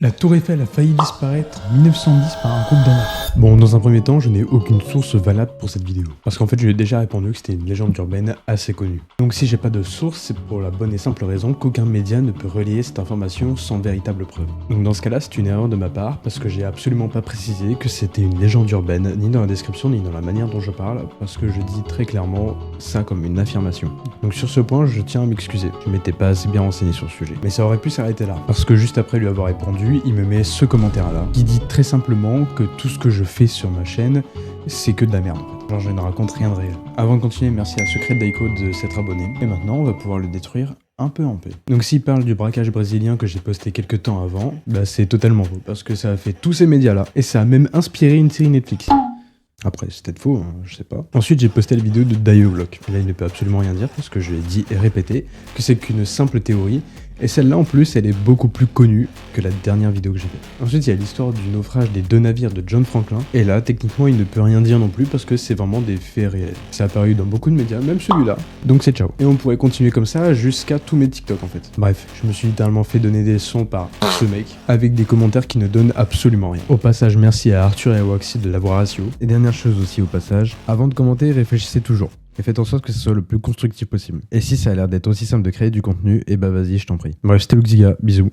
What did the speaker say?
La Tour Eiffel a failli disparaître en 1910 par un groupe d'anarchistes. Bon, dans un premier temps, je n'ai aucune source valable pour cette vidéo. Parce qu'en fait, je lui ai déjà répondu que c'était une légende urbaine assez connue. Donc si j'ai pas de source, c'est pour la bonne et simple raison qu'aucun média ne peut relayer cette information sans véritable preuve. Donc dans ce cas-là, c'est une erreur de ma part, parce que j'ai absolument pas précisé que c'était une légende urbaine, ni dans la description, ni dans la manière dont je parle, parce que je dis très clairement ça comme une affirmation. Donc sur ce point, je tiens à m'excuser. Je m'étais pas assez bien renseigné sur le sujet. Mais ça aurait pu s'arrêter là. Parce que juste après lui avoir répondu, il me met ce commentaire-là, qui dit très simplement que tout ce que je fais sur ma chaîne, c'est que de la merde. Genre je ne raconte rien de réel. Avant de continuer, merci à Secret Daiko de s'être abonné. Et maintenant, on va pouvoir le détruire un peu en paix. Donc s'il parle du braquage brésilien que j'ai posté quelques temps avant, bah c'est totalement faux, parce que ça a fait tous ces médias-là, et ça a même inspiré une série Netflix. Après, c'est peut-être faux, hein, je sais pas. Ensuite, j'ai posté la vidéo de Dioblock. Là, il ne peut absolument rien dire, parce que je l'ai dit et répété, que c'est qu'une simple théorie, et celle-là, en plus, elle est beaucoup plus connue que la dernière vidéo que j'ai faite. Ensuite, il y a l'histoire du naufrage des 2 navires de John Franklin, et là, techniquement, il ne peut rien dire non plus, parce que c'est vraiment des faits réels. C'est apparu dans beaucoup de médias, même celui-là, donc c'est ciao. Et on pourrait continuer comme ça jusqu'à tous mes TikTok, en fait. Bref, je me suis littéralement fait donner des leçons par ce mec, avec des commentaires qui ne donnent absolument rien. Au passage, merci à Arthur et à Waxy de l'avoir ratio. Et dernière chose aussi au passage, avant de commenter, réfléchissez toujours. Et faites en sorte que ce soit le plus constructif possible. Et si ça a l'air d'être aussi simple de créer du contenu, et bah vas-y, je t'en prie. Bref, c'était Luxiga, bisous.